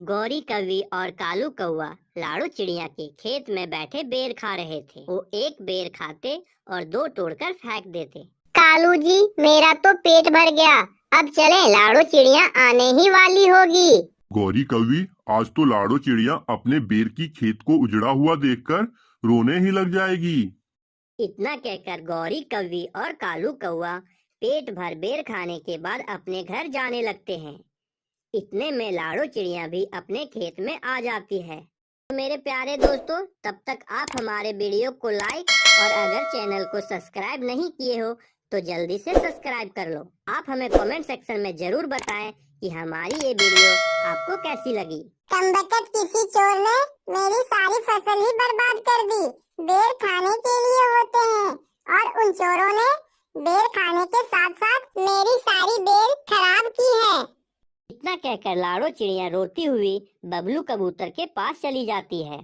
गौरी कौवी और कालू कौवा लाड़ू चिड़िया के खेत में बैठे बेर खा रहे थे। वो एक बेर खाते और दो तोड़कर फेंक देते। कालू जी, मेरा तो पेट भर गया, अब चलें, लाड़ू चिड़िया आने ही वाली होगी। गौरी कौवी, आज तो लाड़ो चिड़िया अपने बेर की खेत को उजड़ा हुआ देखकर रोने ही लग जाएगी। इतना कहकर गौरी कौवी और कालू कौवा पेट भर बेर खाने के बाद अपने घर जाने लगते हैं। इतने में लाड़ो चिड़िया भी अपने खेत में आ जाती है। तो मेरे प्यारे दोस्तों, तब तक आप हमारे वीडियो को लाइक और अगर चैनल को सब्सक्राइब नहीं किए हो तो जल्दी से सब्सक्राइब कर लो। आप हमें कमेंट सेक्शन में जरूर बताएं कि हमारी ये वीडियो आपको कैसी लगी। कमबख्त किसी चोर ने मेरी सारी फसल ही बर्बाद कर दी। बेर खाने के लिए होते हैं और उन चोरों ने बेर खाने के साथ साथ मेरी सारी बेर खराब की है। इतना कहकर लाड़ो चिड़िया रोती हुई बबलू कबूतर के पास चली जाती है।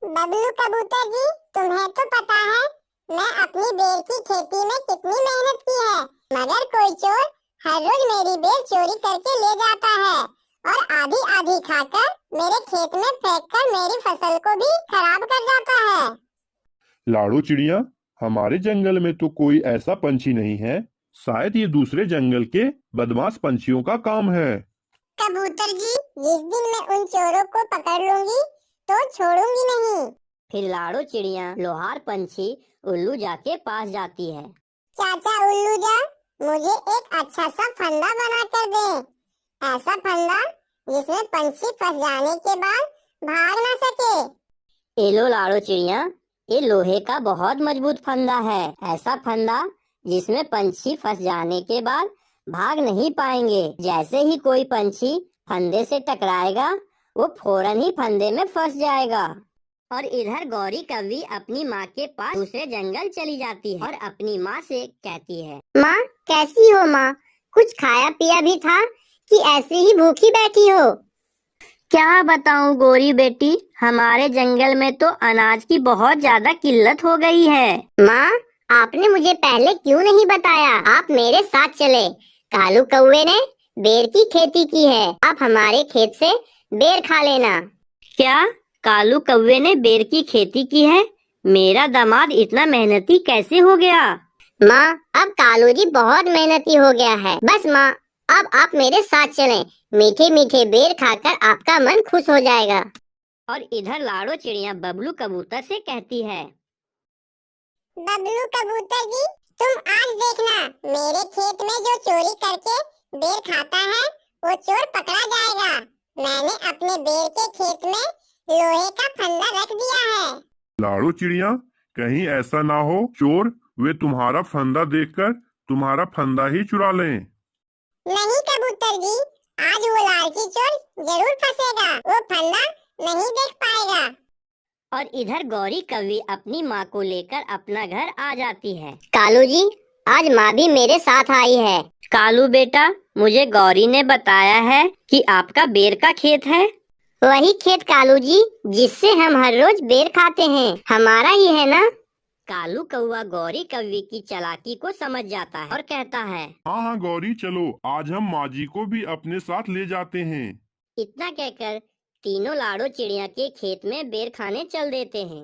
बबलू कबूतर जी, तुम्हें तो पता है मैं अपनी बेर की खेती में कितनी मेहनत की है, मगर कोई चोर हर रोज मेरी बेर चोरी करके ले जाता है और आधी आधी खाकर मेरे खेत में फेंककर मेरी फसल को भी खराब कर जाता है। लाड़ो चिड़िया, हमारे जंगल में तो कोई ऐसा पंछी नहीं है, शायद ये दूसरे जंगल के बदमाश पंछियों का काम है। कबूतर जी, जिस दिन मैं उन चोरों को पकड़ लूंगी तो छोड़ूंगी नहीं। फिर लाड़ो चिड़िया लोहार पंछी उल्लू जा के पास जाती है। चाचा उल्लू जा, मुझे एक अच्छा सा फंदा बना कर दे, ऐसा फंदा जिसमें पंछी फंस जाने के बाद भाग ना सके। ए लो लाड़ो चिड़िया, ये लोहे का बहुत मजबूत फंदा है। ऐसा फंदा जिसमें पंछी फंस जाने के बाद भाग नहीं पाएंगे। जैसे ही कोई पंछी फंदे से टकराएगा वो फौरन ही फंदे में फंस जाएगा। और इधर गौरी कौवी अपनी माँ के पास दूसरे जंगल चली जाती है और अपनी माँ से कहती है, माँ कैसी हो माँ? कुछ खाया पिया भी था कि ऐसे ही भूखी बैठी हो? क्या बताऊं गौरी बेटी, हमारे जंगल में तो अनाज की बहुत ज्यादा किल्लत हो गई है। माँ, आपने मुझे पहले क्यों नहीं बताया? आप मेरे साथ चले। कालू कौवे ने बेर की खेती की है, आप हमारे खेत से बेर खा लेना। क्या कालू कौवे ने बेर की खेती की है? मेरा दामाद इतना मेहनती कैसे हो गया? माँ, अब कालू जी बहुत मेहनती हो गया है। बस माँ, अब आप मेरे साथ चलें, मीठे मीठे बेर खाकर आपका मन खुश हो जाएगा। और इधर लाड़ो चिड़िया बबलू कबूतर से कहती है, बबलू कबूतर जी, तुम आज देखना, मेरे खेत में जो चोरी करके बेर खाता है वो चोर पकड़ा जाएगा। मैंने अपने बेर के खेत में लोहे का फंदा रख दिया है। लाड़ो चिड़िया, कहीं ऐसा ना हो चोर वे तुम्हारा फंदा देखकर तुम्हारा फंदा ही चुरा लें। नहीं कबूतर जी, आज वो लालची चोर जरूर फंसेगा, वो फंदा नहीं देख पाएगा। और इधर गौरी कौवी अपनी माँ को लेकर अपना घर आ जाती है। कालू जी, आज माँ भी मेरे साथ आई है। कालू बेटा, मुझे गौरी ने बताया है कि आपका बेर का खेत है। वही खेत कालू जी, जिससे हम हर रोज बेर खाते हैं, हमारा ही है ना? कालू कौवा गौरी कौवी की चालाकी को समझ जाता है और कहता है, हाँ हाँ गौरी, चलो आज हम माँ जी को भी अपने साथ ले जाते हैं। इतना कहकर तीनों लाड़ो चिड़िया के खेत में बेर खाने चल देते हैं।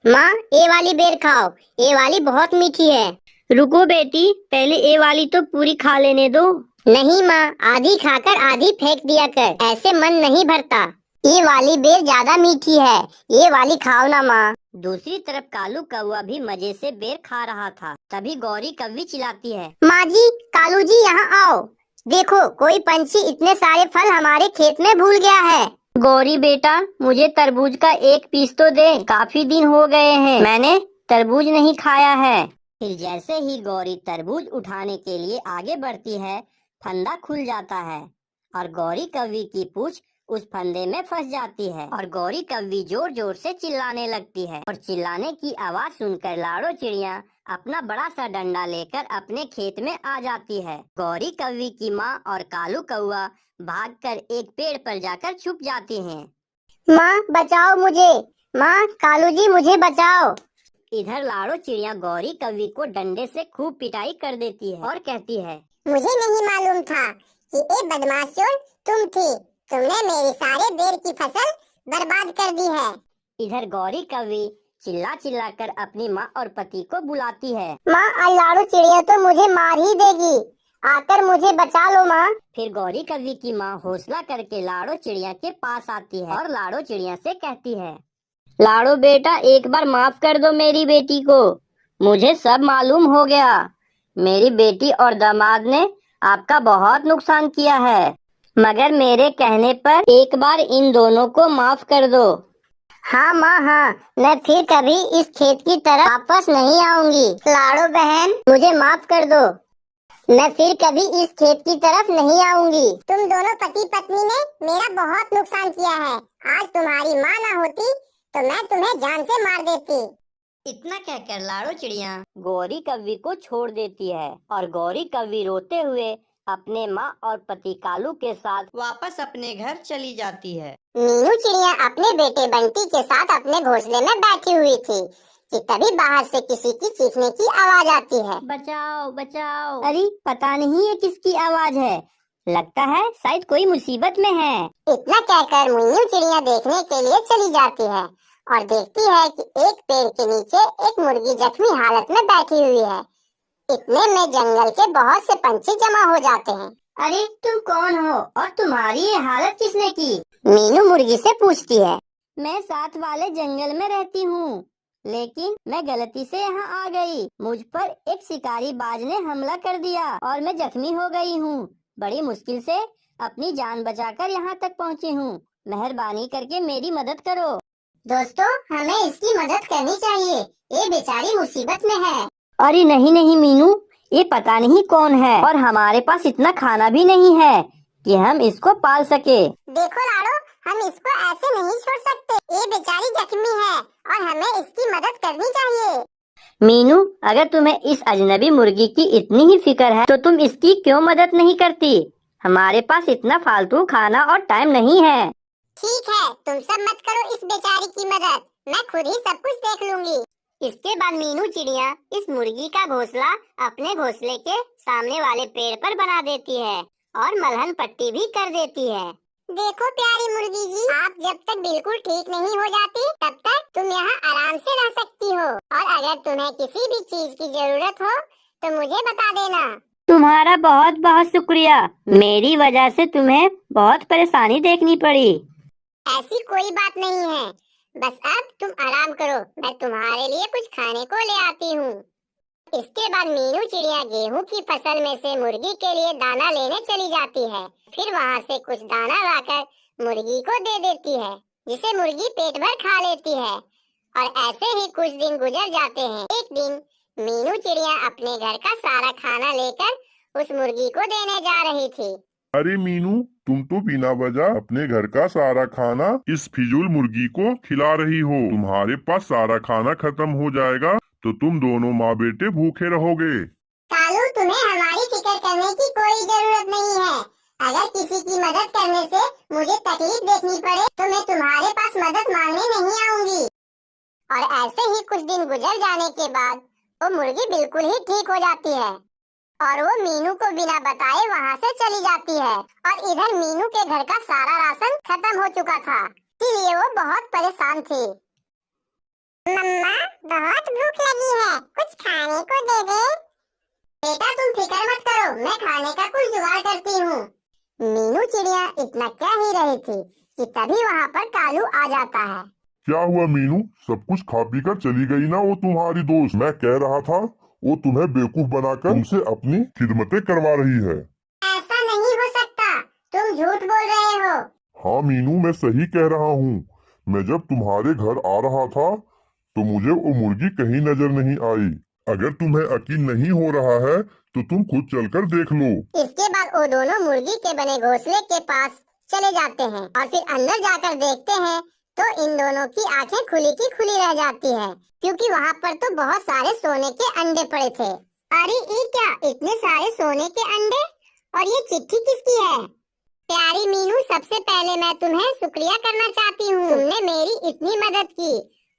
माँ, ये वाली बेर खाओ, ये वाली बहुत मीठी है। रुको बेटी, पहले ये वाली तो पूरी खा लेने दो। नहीं माँ, आधी खाकर आधी फेंक दिया कर, ऐसे मन नहीं भरता। ये वाली बेर ज्यादा मीठी है, ये वाली खाओ ना माँ। दूसरी तरफ कालू कौवा भी मजे से बेर खा रहा था। तभी गौरी कौवी चिल्लाती है, माँ जी, कालू जी यहाँ आओ, देखो कोई पंछी इतने सारे फल हमारे खेत में भूल गया है। गौरी बेटा, मुझे तरबूज का एक पीस तो दे, काफी दिन हो गए हैं मैंने तरबूज नहीं खाया है। फिर जैसे ही गौरी तरबूज उठाने के लिए आगे बढ़ती है, फंदा खुल जाता है और गौरी कौवी की पूंछ उस फंदे में फंस जाती है और गौरी कौवी जोर जोर से चिल्लाने लगती है। और चिल्लाने की आवाज सुनकर लाड़ो चिड़िया अपना बड़ा सा डंडा लेकर अपने खेत में आ जाती है। गौरी कौवी की माँ और कालू कौवा भागकर एक पेड़ पर जाकर छुप जाती हैं। माँ बचाओ मुझे, माँ कालू जी मुझे बचाओ। इधर लाड़ो चिड़िया गौरी कौवी को डंडे से खूब पिटाई कर देती है और कहती है, मुझे नहीं मालूम था कि ये बदमाश चोर तुम थी। तुमने मेरी सारे बेर की फसल बर्बाद कर दी है। इधर गौरी कौवी चिल्ला चिल्ला कर अपनी माँ और पति को बुलाती है। माँ, और लाड़ू चिड़िया तो मुझे मार ही देगी, आकर मुझे बचा लो माँ। फिर गौरी कौवी की माँ हौसला करके लाड़ो चिड़िया के पास आती है और लाड़ो चिड़िया से कहती है, लाड़ो बेटा, एक बार माफ कर दो मेरी बेटी को। मुझे सब मालूम हो गया। मेरी बेटी और दामाद ने आपका बहुत नुकसान किया है, मगर मेरे कहने पर एक बार इन दोनों को माफ कर दो। हाँ माँ, हाँ, मैं फिर कभी इस खेत की तरफ वापस नहीं आऊंगी। लाड़ो बहन, मुझे माफ कर दो, मैं फिर कभी इस खेत की तरफ नहीं आऊंगी। तुम दोनों पति पत्नी ने मेरा बहुत नुकसान किया है। आज तुम्हारी माँ ना होती तो मैं तुम्हें जान से मार देती। इतना कहकर लाड़ो चिड़िया गौरी कौवी को छोड़ देती है और गौरी कौवी रोते हुए अपने माँ और पति कालू के साथ वापस अपने घर चली जाती है। मीनू चिड़िया अपने बेटे बंटी के साथ अपने घोंसले में बैठी हुई थी कि तभी बाहर से किसी की चीखने की आवाज आती है। बचाओ बचाओ। अरे पता नहीं ये किसकी आवाज है, लगता है शायद कोई मुसीबत में है। इतना कहकर मीनू चिड़िया देखने के लिए चली जाती है और देखती है कि एक पेड़ के नीचे एक मुर्गी जख्मी हालत में बैठी हुई है। इतने में जंगल के बहुत से पंछी जमा हो जाते हैं। अरे तुम कौन हो और तुम्हारी ये हालत किसने की? मीनू मुर्गी से पूछती है। मैं साथ वाले जंगल में रहती हूँ, लेकिन मैं गलती से यहाँ आ गई। मुझ पर एक शिकारी बाज ने हमला कर दिया और मैं जख्मी हो गई हूँ। बड़ी मुश्किल से अपनी जान बचाकर यहाँ तक पहुँची हूँ। मेहरबानी करके मेरी मदद करो। दोस्तों, हमें इसकी मदद करनी चाहिए, ये बेचारी मुसीबत में है। अरे नहीं नहीं मीनू, ये पता नहीं कौन है और हमारे पास इतना खाना भी नहीं है कि हम इसको पाल सके। देखो लाड़ो, हम इसको ऐसे नहीं छोड़ सकते। ये बेचारी जख्मी है और हमें इसकी मदद करनी चाहिए। मीनू, अगर तुम्हें इस अजनबी मुर्गी की इतनी ही फिक्र है तो तुम इसकी क्यों मदद नहीं करती? हमारे पास इतना फालतू खाना और टाइम नहीं है। ठीक है, तुम सब मत करो इस बेचारी की मदद, मैं खुद ही सब कुछ देख लूंगी। इसके बाद मीनू चिड़िया इस मुर्गी का घोंसला अपने घोंसले के सामने वाले पेड़ पर बना देती है और मलहन पट्टी भी कर देती है। देखो प्यारी मुर्गी जी, आप जब तक बिल्कुल ठीक नहीं हो जाती तब तक तुम यहाँ आराम से रह सकती हो, और अगर तुम्हें किसी भी चीज की जरूरत हो तो मुझे बता देना। तुम्हारा बहुत बहुत शुक्रिया, मेरी वजह से तुम्हें बहुत परेशानी देखनी पड़ी। ऐसी कोई बात नहीं है, बस अब तुम आराम करो, मैं तुम्हारे लिए कुछ खाने को ले आती हूँ। इसके बाद मीनू चिड़िया गेहूं की फसल में से मुर्गी के लिए दाना लेने चली जाती है। फिर वहाँ से कुछ दाना लाकर मुर्गी को दे देती है, जिसे मुर्गी पेट भर खा लेती है। और ऐसे ही कुछ दिन गुजर जाते हैं। एक दिन मीनू चिड़िया अपने घर का सारा खाना लेकर उस मुर्गी को देने जा रही थी। अरे मीनू, तुम तो बिना वजह अपने घर का सारा खाना इस फिजूल मुर्गी को खिला रही हो। तुम्हारे पास सारा खाना खत्म हो जाएगा तो तुम दोनों माँ बेटे भूखे रहोगे। कालू, तुम्हें हमारी फिक्र करने की कोई जरूरत नहीं है। अगर किसी की मदद करने से मुझे तकलीफ देखनी पड़े तो मैं तुम्हारे पास मदद मांगने नहीं आऊंगी। और ऐसे ही कुछ दिन गुजर जाने के बाद वो मुर्गी बिल्कुल ही ठीक हो जाती है और वो मीनू को बिना बताए वहाँ से चली जाती है। और इधर मीनू के घर का सारा राशन खत्म हो चुका था, इसलिए वो बहुत परेशान थी। मम्मा, बहुत भूख लगी है, कुछ खाने को दे दे। बेटा तुम फिक्र मत करो, मैं खाने का कुछ जुगाड़ करती हूँ। मीनू चिड़िया इतना कह ही रही थी कि तभी वहाँ पर कालू आ जाता है। क्या हुआ मीनू, सब कुछ खा पी कर चली गई ना वो तुम्हारी दोस्त? मैं कह रहा था वो तुम्हें बेवकूफ बनाकर तुमसे अपनी खिदमतें करवा रही है। ऐसा नहीं हो सकता, तुम झूठ बोल रहे हो। हाँ मीनू, मैं सही कह रहा हूँ। मैं जब तुम्हारे घर आ रहा था तो मुझे वो मुर्गी कहीं नजर नहीं आई। अगर तुम्हें यकीन नहीं हो रहा है तो तुम खुद चलकर देख लो। इसके बाद वो दोनों मुर्गी के बने घोंसले के पास चले जाते हैं और फिर अंदर जाकर देखते हैं तो इन दोनों की आंखें खुली की खुली रह जाती है, क्योंकि वहाँ पर तो बहुत सारे सोने के अंडे पड़े थे। अरे ये क्या, इतने सारे सोने के अंडे? और ये चिट्ठी किसकी है? प्यारी मीनू, सबसे पहले मैं तुम्हें शुक्रिया करना चाहती हूँ। तुमने मेरी इतनी मदद की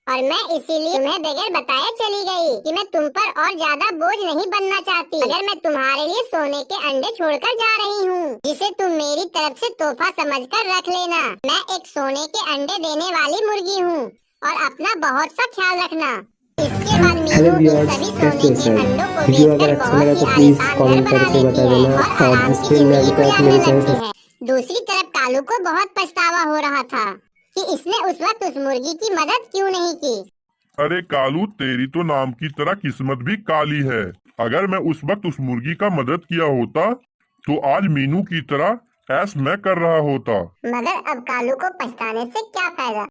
और मैं इसीलिए तुम्हें बगैर बताए चली गई कि मैं तुम पर और ज्यादा बोझ नहीं बनना चाहती। अगर मैं तुम्हारे लिए सोने के अंडे छोड़कर जा रही हूँ, जिसे तुम मेरी तरफ से तोहफा समझकर रख लेना। मैं एक सोने के अंडे देने वाली मुर्गी हूँ और अपना बहुत सा ख्याल रखना। इसके बाद हेलो मीनू इन व्यूअर्स, सभी कैसे सोने हैं के सब? अंडों को वीडियो अगर देखकर अच्छा लगा बहुत तो ही प्लीज आलीशान घर कमेंट बना करके बता लेती है देना और और आराम से स्क्रीन में अभी जिंदगी तक गुजारने मेरे चैनल लगती है। दूसरी तरफ कालू को बहुत पछतावा हो रहा था कि इसने उस वक्त उस मुर्गी की मदद क्यों नहीं की। अरे कालू, तेरी तो नाम की तरह किस्मत भी काली है। अगर मैं उस वक्त उस मुर्गी का मदद किया होता तो आज मीनू की तरह ऐश मैं कर रहा होता। मगर अब कालू को पछताने से क्या फायदा।